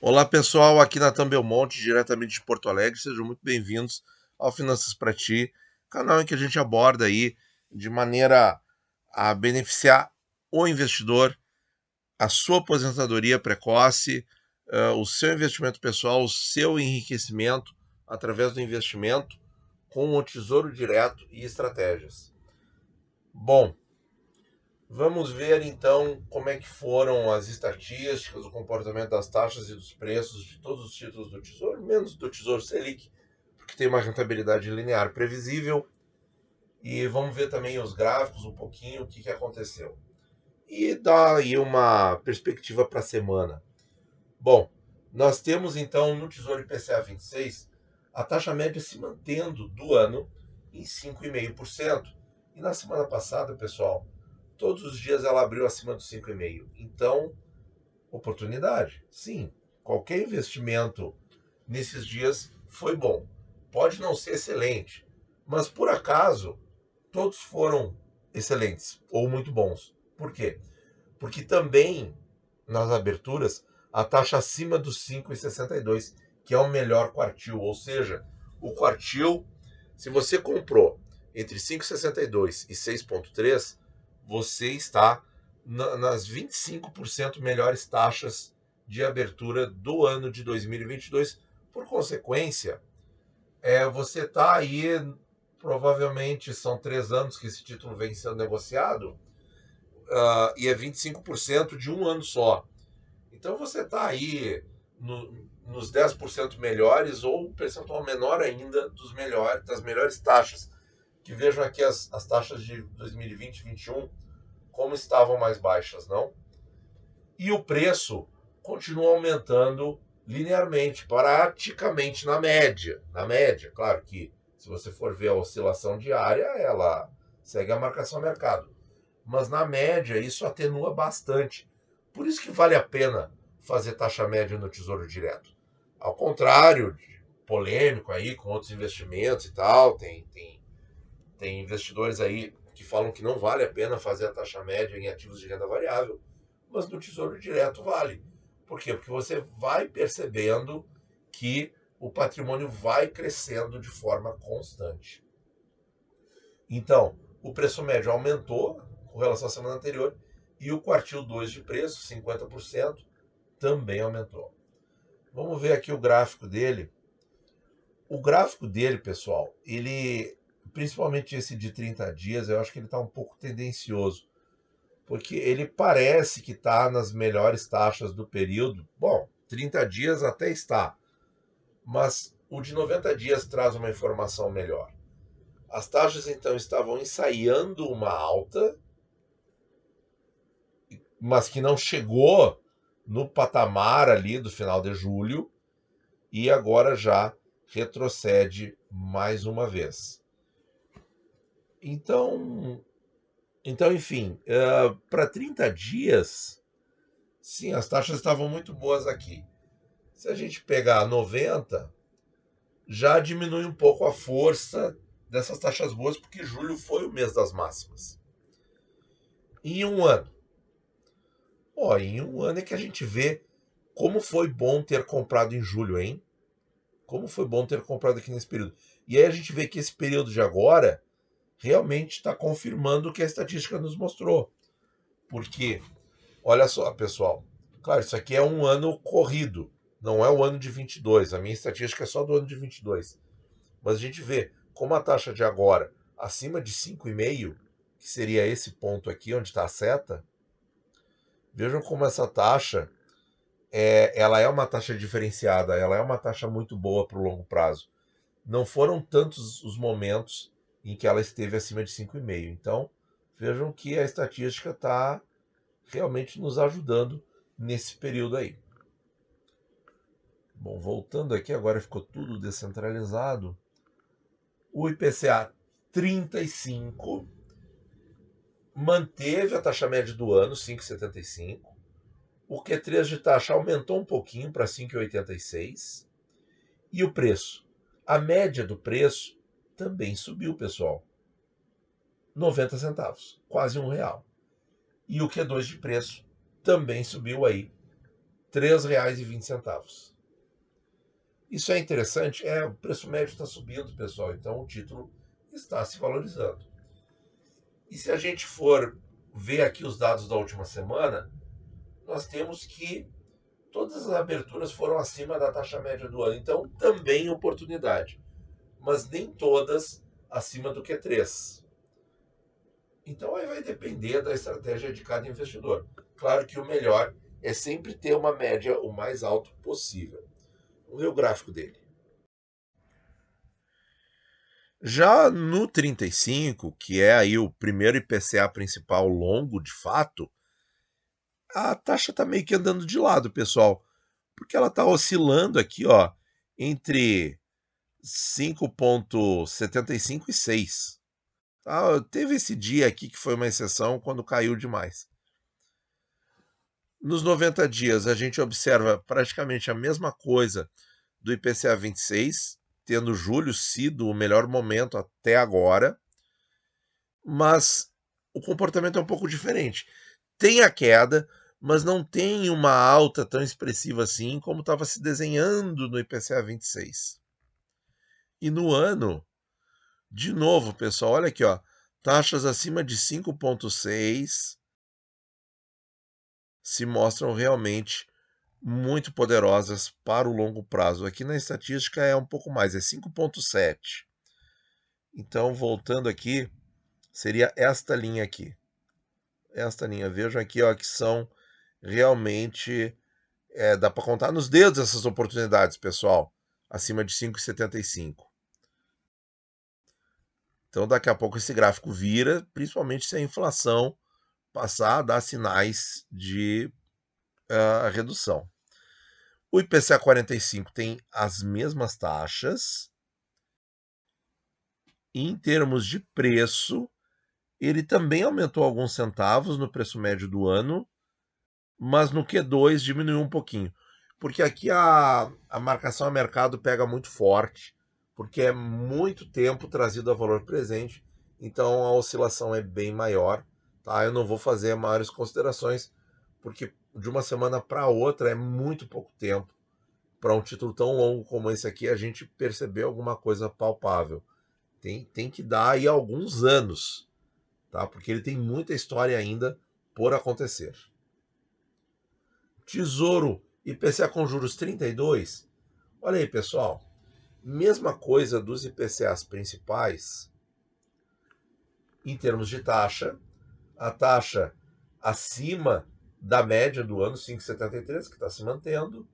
Olá pessoal, aqui Natan Belmonte, diretamente de Porto Alegre, sejam muito bem-vindos ao Finanças para Ti, canal em que a gente aborda aí de maneira a beneficiar o investidor, a sua aposentadoria precoce, o seu investimento pessoal, o seu enriquecimento através do investimento com o Tesouro Direto e estratégias. Bom, vamos ver então como é que foram as estatísticas, o comportamento das taxas e dos preços de todos os títulos do Tesouro, menos do Tesouro Selic, porque tem uma rentabilidade linear previsível. E vamos ver também os gráficos um pouquinho, o que aconteceu. E dar aí uma perspectiva para a semana. Bom, nós temos então no Tesouro IPCA 26 a taxa média se mantendo do ano em 5,5%. E na semana passada, pessoal, todos os dias ela abriu acima dos 5,5%. Então, oportunidade. Sim, qualquer investimento nesses dias foi bom. Pode não ser excelente, mas por acaso todos foram excelentes ou muito bons. Por quê? Porque também nas aberturas a taxa acima dos 5,62, que é o melhor quartil, ou seja, o quartil, se você comprou entre 5,62 e 6,3, você está nas 25% melhores taxas de abertura do ano de 2022. Por consequência, você está aí, provavelmente são 3 anos que esse título vem sendo negociado, e é 25% de um ano só. Então você está aí nos 10% melhores ou um percentual menor ainda das melhores taxas. Que vejam aqui as taxas de 2020 e 2021 como estavam mais baixas, não? E o preço continua aumentando linearmente, praticamente na média. Na média, claro que se você for ver a oscilação diária, ela segue a marcação mercado. Mas na média isso atenua bastante. Por isso que vale a pena fazer taxa média no Tesouro Direto. Ao contrário, polêmico aí com outros investimentos e tal, tem investidores aí que falam que não vale a pena fazer a taxa média em ativos de renda variável, mas no Tesouro Direto vale. Por quê? Porque você vai percebendo que o patrimônio vai crescendo de forma constante. Então, o preço médio aumentou com relação à semana anterior e o quartil 2 de preço, 50%, também aumentou. Vamos ver aqui o gráfico dele. O gráfico dele, pessoal, ele, principalmente esse de 30 dias, eu acho que ele está um pouco tendencioso, porque ele parece que está nas melhores taxas do período. Bom, 30 dias até está, mas o de 90 dias traz uma informação melhor. As taxas então estavam ensaiando uma alta, mas que não chegou no patamar ali do final de julho e agora já retrocede mais uma vez. Então, enfim, para 30 dias, sim, as taxas estavam muito boas aqui. Se a gente pegar 90, já diminui um pouco a força dessas taxas boas, porque julho foi o mês das máximas. Em um ano, em um ano é que a gente vê como foi bom ter comprado em julho, hein? Como foi bom ter comprado aqui nesse período. E aí a gente vê que esse período de agora realmente está confirmando o que a estatística nos mostrou. Porque, olha só, pessoal, claro, isso aqui é um ano corrido, não é o ano de 22. A minha estatística é só do ano de 22. Mas a gente vê como a taxa de agora, acima de 5,5, que seria esse ponto aqui onde está a seta, vejam como essa taxa ela é uma taxa diferenciada, ela é uma taxa muito boa para o longo prazo. Não foram tantos os momentos em que ela esteve acima de 5,5. Então, vejam que a estatística está realmente nos ajudando nesse período aí. Bom, voltando aqui, agora ficou tudo descentralizado. O IPCA 35 manteve a taxa média do ano, 5,75. O Q3 de taxa aumentou um pouquinho para 5,86. E o preço? A média do preço também subiu, pessoal. 90 centavos, quase R$ 1. E o Q2 de preço também subiu aí R$ 3,20. Isso é interessante? O preço médio está subindo, pessoal, então o título está se valorizando. E se a gente for ver aqui os dados da última semana, nós temos que todas as aberturas foram acima da taxa média do ano, então também oportunidade, mas nem todas acima do Q3. Então aí vai depender da estratégia de cada investidor. Claro que o melhor é sempre ter uma média o mais alto possível. Vamos ver o gráfico dele. Já no 35, que é aí o primeiro IPCA principal longo de fato, a taxa está meio que andando de lado, pessoal, porque ela está oscilando aqui, ó, entre 5,75 e 6. Tá? Teve esse dia aqui que foi uma exceção quando caiu demais. Nos 90 dias, a gente observa praticamente a mesma coisa do IPCA 26, tendo julho sido o melhor momento até agora, mas o comportamento é um pouco diferente. Tem a queda, mas não tem uma alta tão expressiva assim como estava se desenhando no IPCA 26. E no ano, de novo, pessoal, olha aqui, ó, taxas acima de 5,6 se mostram realmente muito poderosas para o longo prazo. Aqui na estatística é um pouco mais, é 5,7. Então, voltando aqui, seria esta linha aqui. Esta linha, vejam aqui, ó, que são realmente, dá para contar nos dedos essas oportunidades, pessoal, acima de 5,75. Então, daqui a pouco esse gráfico vira, principalmente se a inflação passar a dar sinais de redução. O IPCA 45 tem as mesmas taxas. E em termos de preço, ele também aumentou alguns centavos no preço médio do ano, mas no Q2 diminuiu um pouquinho. Porque aqui a marcação a mercado pega muito forte, porque é muito tempo trazido a valor presente, então a oscilação é bem maior. Tá? Eu não vou fazer maiores considerações, porque de uma semana para outra é muito pouco tempo. Para um título tão longo como esse aqui, a gente perceber alguma coisa palpável. Tem que dar aí alguns anos, tá? Porque ele tem muita história ainda por acontecer. Tesouro IPCA com juros 32. Olha aí, pessoal. Mesma coisa dos IPCAs principais em termos de taxa. A taxa acima da média do ano, 5,73, que está se mantendo.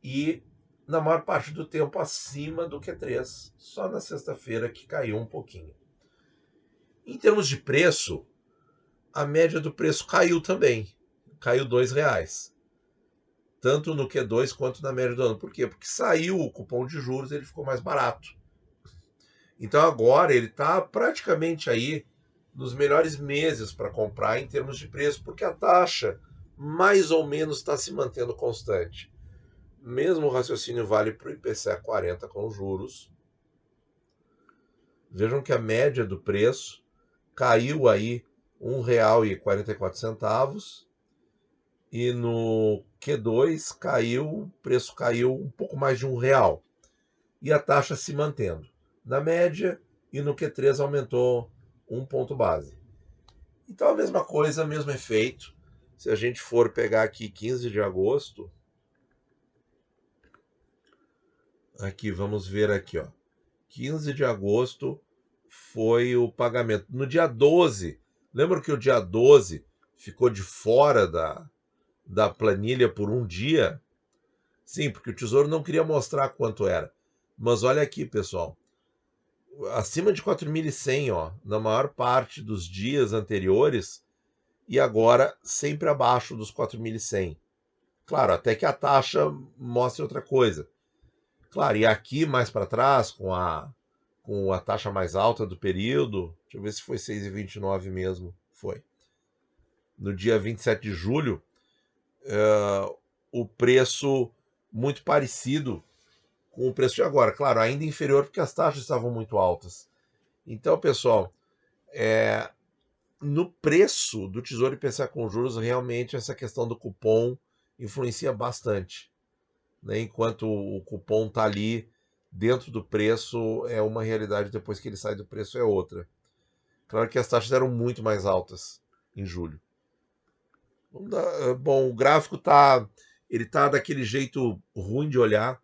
E na maior parte do tempo acima do Q3. Só na sexta-feira que caiu um pouquinho. Em termos de preço, a média do preço caiu também. Caiu R$2. Tanto no Q2 quanto na média do ano. Por quê? Porque saiu o cupom de juros e ele ficou mais barato. Então agora ele está praticamente aí nos melhores meses para comprar em termos de preço, porque a taxa mais ou menos está se mantendo constante. Mesmo o raciocínio vale para o IPCA 40 com juros. Vejam que a média do preço caiu aí R$1,44 e no Q2 o preço caiu um pouco mais de R$1 e a taxa se mantendo na média, e no Q3 aumentou 1 ponto base. Então a mesma coisa, mesmo efeito. Se a gente for pegar aqui 15 de agosto, aqui vamos ver aqui, ó. 15 de agosto foi o pagamento. No dia 12, lembra que o dia 12 ficou de fora da planilha por um dia? Sim, porque o Tesouro não queria mostrar quanto era. Mas olha aqui, pessoal. Acima de 4.100, ó, na maior parte dos dias anteriores, e agora sempre abaixo dos 4.100. Claro, até que a taxa mostre outra coisa. Claro, e aqui mais para trás, com a taxa mais alta do período, deixa eu ver se foi 6,29 mesmo. Foi. No dia 27 de julho, o preço muito parecido com o preço de agora. Claro, ainda inferior porque as taxas estavam muito altas. Então, pessoal, no preço do Tesouro IPCA com juros, realmente essa questão do cupom influencia bastante, né? Enquanto o cupom está ali dentro do preço, é uma realidade, depois que ele sai do preço é outra. Claro que as taxas eram muito mais altas em julho. Bom, o gráfico ele tá daquele jeito ruim de olhar,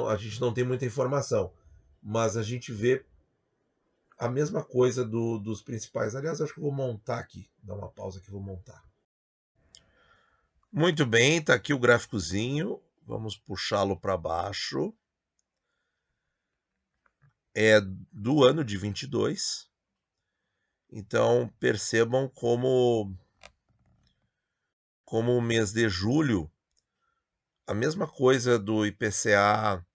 a gente não tem muita informação, mas a gente vê a mesma coisa dos principais. Aliás, acho que eu vou montar aqui, dar uma pausa aqui, vou montar. Muito bem, tá aqui o gráficozinho. Vamos puxá-lo para baixo. É do ano de 22. Então, percebam como o mês de julho, a mesma coisa do IPCA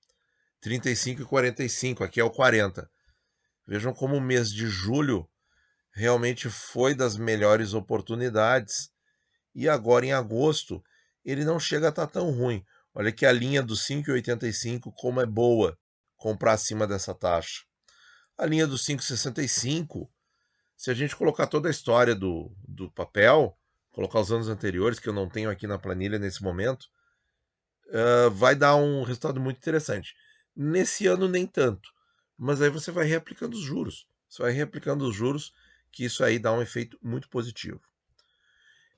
35 e 45, aqui é o 40. Vejam como o mês de julho realmente foi das melhores oportunidades. E agora em agosto, ele não chega a estar tão ruim. Olha que a linha dos 5,85 como é boa comprar acima dessa taxa. A linha dos 5,65, se a gente colocar toda a história do papel, colocar os anos anteriores, que eu não tenho aqui na planilha nesse momento, vai dar um resultado muito interessante. Nesse ano nem tanto, mas aí você vai reaplicando os juros. Você vai reaplicando os juros, que isso aí dá um efeito muito positivo.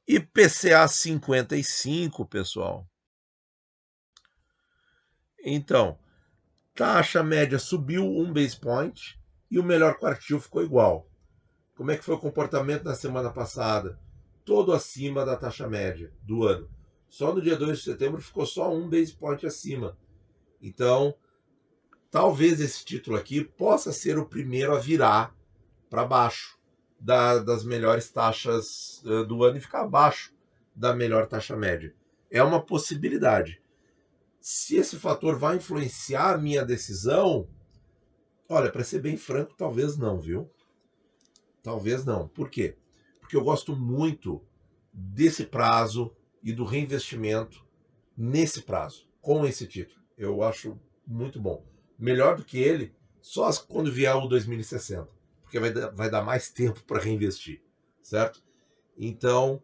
IPCA 55, pessoal. Então, taxa média subiu 1 base point e o melhor quartil ficou igual. Como é que foi o comportamento na semana passada? Todo acima da taxa média do ano. Só no dia 2 de setembro ficou só 1 base point acima. Então, talvez esse título aqui possa ser o primeiro a virar para baixo das melhores taxas do ano e ficar abaixo da melhor taxa média. É uma possibilidade. Se esse fator vai influenciar a minha decisão, olha, para ser bem franco, talvez não, viu? Talvez não. Por quê? Porque eu gosto muito desse prazo e do reinvestimento nesse prazo, com esse título. Eu acho muito bom. Melhor do que ele, só quando vier o 2060, porque vai dar mais tempo para reinvestir, certo? Então,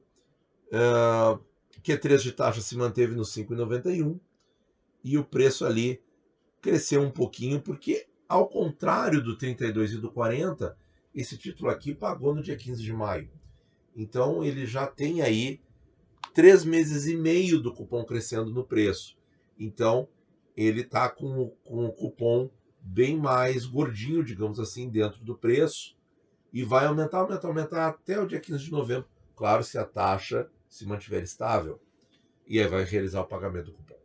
Q3 de taxa se manteve no 5,91 e o preço ali cresceu um pouquinho, porque ao contrário do 32 e do 40, esse título aqui pagou no dia 15 de maio. Então ele já tem aí 3 meses e meio do cupom crescendo no preço. Então ele está com o cupom bem mais gordinho, digamos assim, dentro do preço, e vai aumentar até o dia 15 de novembro. Claro, se a taxa se mantiver estável. E aí vai realizar o pagamento do cupom.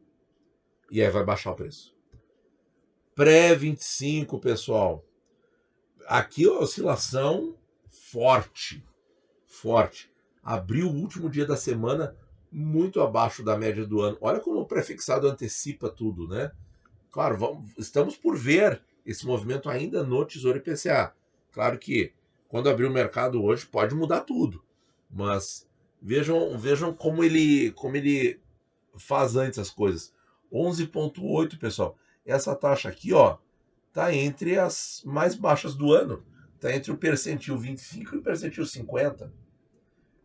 E aí vai baixar o preço. Pré-25, pessoal. Aqui a oscilação forte. Abriu o último dia da semana muito abaixo da média do ano. Olha como o prefixado antecipa tudo, né? Claro, estamos por ver esse movimento ainda no Tesouro IPCA. Claro que quando abrir o mercado hoje pode mudar tudo, mas vejam como ele faz antes as coisas. 11,8, pessoal. Essa taxa aqui, ó, tá entre as mais baixas do ano. Tá entre o percentil 25 e o percentil 50.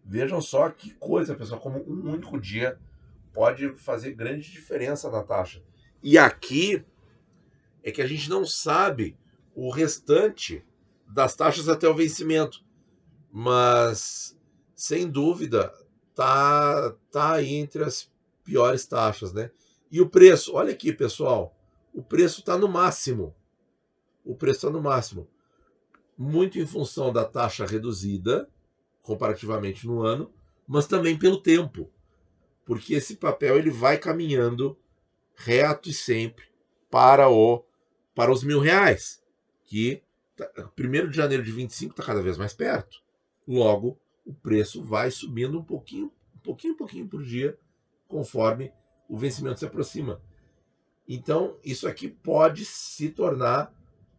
Vejam só que coisa, pessoal, como um único dia pode fazer grande diferença na taxa. E aqui é que a gente não sabe o restante das taxas até o vencimento, mas sem dúvida tá aí entre as piores taxas, né? E o preço, olha aqui, pessoal, o preço está no máximo. Muito em função da taxa reduzida comparativamente no ano, mas também pelo tempo, porque esse papel ele vai caminhando reto e sempre para os R$ 1.000, que 1º de janeiro de 25 está cada vez mais perto. Logo, o preço vai subindo um pouquinho por dia, conforme o vencimento se aproxima. Então, isso aqui pode se tornar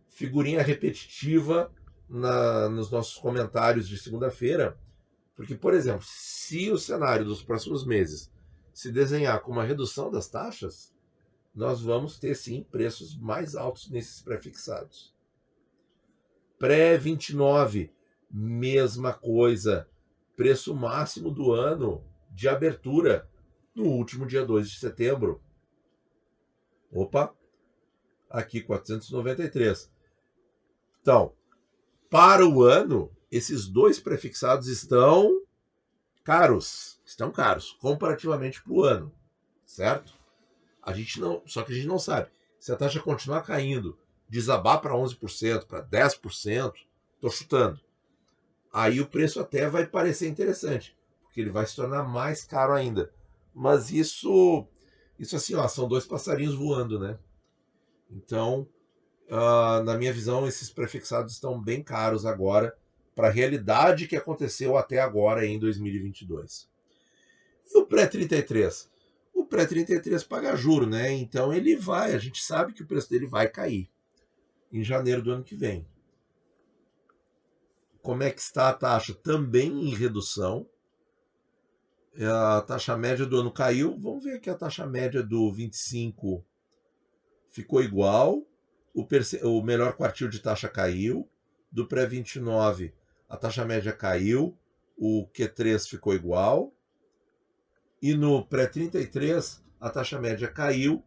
figurinha repetitiva nos nossos comentários de segunda-feira, porque, por exemplo, se o cenário dos próximos meses se desenhar com uma redução das taxas, nós vamos ter sim preços mais altos nesses pré-fixados. Pré-29, mesma coisa. Preço máximo do ano de abertura, No último dia 2 de setembro, opa, aqui 493. Então, para o ano, esses dois prefixados estão caros, comparativamente para o ano, certo? Só que a gente não sabe. Se a taxa continuar caindo, desabar para 11%, para 10%, estou chutando. Aí o preço até vai parecer interessante, porque ele vai se tornar mais caro ainda. Mas isso assim, ó, são dois passarinhos voando, né? Então, na minha visão, esses prefixados estão bem caros agora para a realidade que aconteceu até agora em 2022. E o pré-33? O pré-33 paga juro, né? Então a gente sabe que o preço dele vai cair em janeiro do ano que vem. Como é que está a taxa? Também em redução. A taxa média do ano caiu. Vamos ver aqui a taxa média do 25 ficou igual. O melhor quartil de taxa caiu. Do pré-29 a taxa média caiu. O Q3 ficou igual. E no pré-33 a taxa média caiu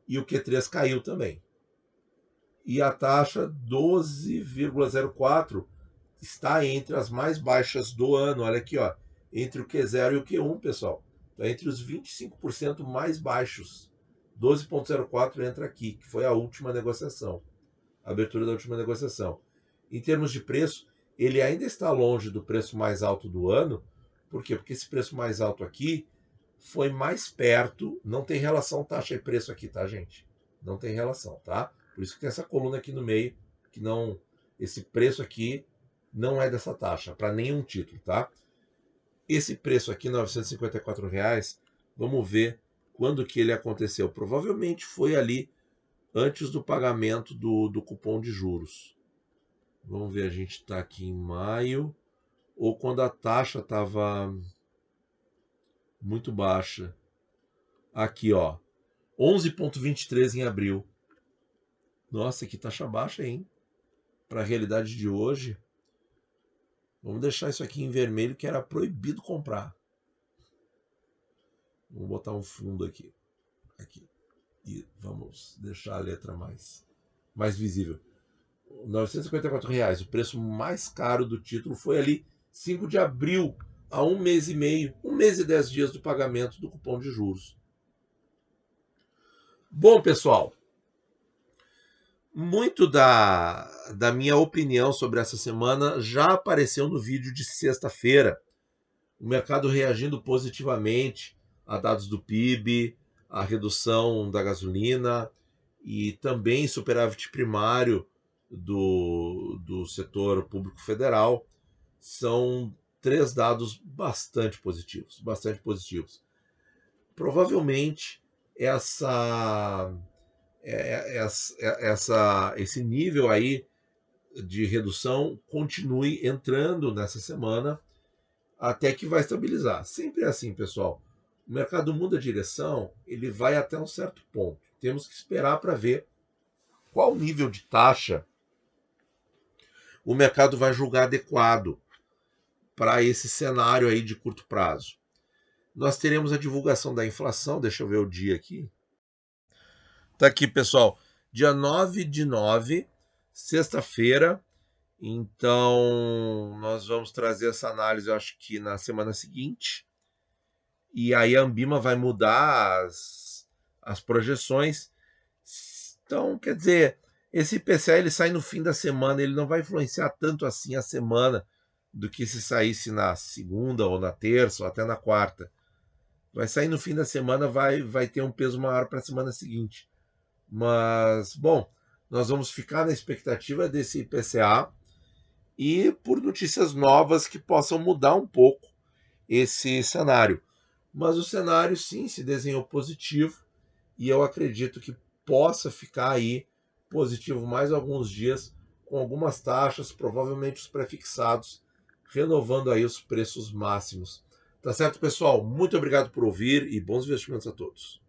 e o Q3 caiu também. E a taxa 12,04 está entre as mais baixas do ano. Olha aqui, ó, entre o Q0 e o Q1, pessoal. Está entre os 25% mais baixos. 12,04 entra aqui, que foi a última negociação. A abertura da última negociação. Em termos de preço, ele ainda está longe do preço mais alto do ano. Por quê? Porque esse preço mais alto aqui foi mais perto. Não tem relação taxa e preço aqui, tá, gente? Não tem relação, tá? Por isso que tem essa coluna aqui no meio, que não. Esse preço aqui não é dessa taxa, para nenhum título, tá? Esse preço aqui, R$ 954, vamos ver quando que ele aconteceu. Provavelmente foi ali antes do pagamento do cupom de juros. Vamos ver, a gente está aqui em maio, ou quando a taxa estava muito baixa. Aqui, ó, 11,23 em abril. Nossa, que taxa baixa, hein? Para a realidade de hoje. Vamos deixar isso aqui em vermelho, que era proibido comprar. Vamos botar um fundo aqui. E vamos deixar a letra mais visível. R$ 954, o preço mais caro do título foi ali 5 de abril, a 1 mês e meio, 1 mês e 10 dias do pagamento do cupom de juros. Bom, pessoal, muito da minha opinião sobre essa semana já apareceu no vídeo de sexta-feira. O mercado reagindo positivamente a dados do PIB, a redução da gasolina e também superávit primário do setor público federal. São 3 dados bastante positivos, bastante positivos. Provavelmente esse nível aí de redução continue entrando nessa semana até que vai estabilizar. Sempre é assim, pessoal. O mercado muda a direção, ele vai até um certo ponto. Temos que esperar para ver qual nível de taxa o mercado vai julgar adequado para esse cenário aí de curto prazo. Nós teremos a divulgação da inflação, deixa eu ver o dia aqui. Tá aqui, pessoal, dia 9/9, sexta-feira. Então, nós vamos trazer essa análise, eu acho que na semana seguinte. E aí a Anbima vai mudar as projeções. Então, quer dizer, esse IPCA ele sai no fim da semana, ele não vai influenciar tanto assim a semana do que se saísse na segunda ou na terça ou até na quarta. Vai sair no fim da semana, vai ter um peso maior para a semana seguinte. Mas, bom, nós vamos ficar na expectativa desse IPCA e por notícias novas que possam mudar um pouco esse cenário. Mas o cenário, sim, se desenhou positivo e eu acredito que possa ficar aí positivo mais alguns dias com algumas taxas, provavelmente os prefixados, renovando aí os preços máximos. Tá certo, pessoal? Muito obrigado por ouvir e bons investimentos a todos.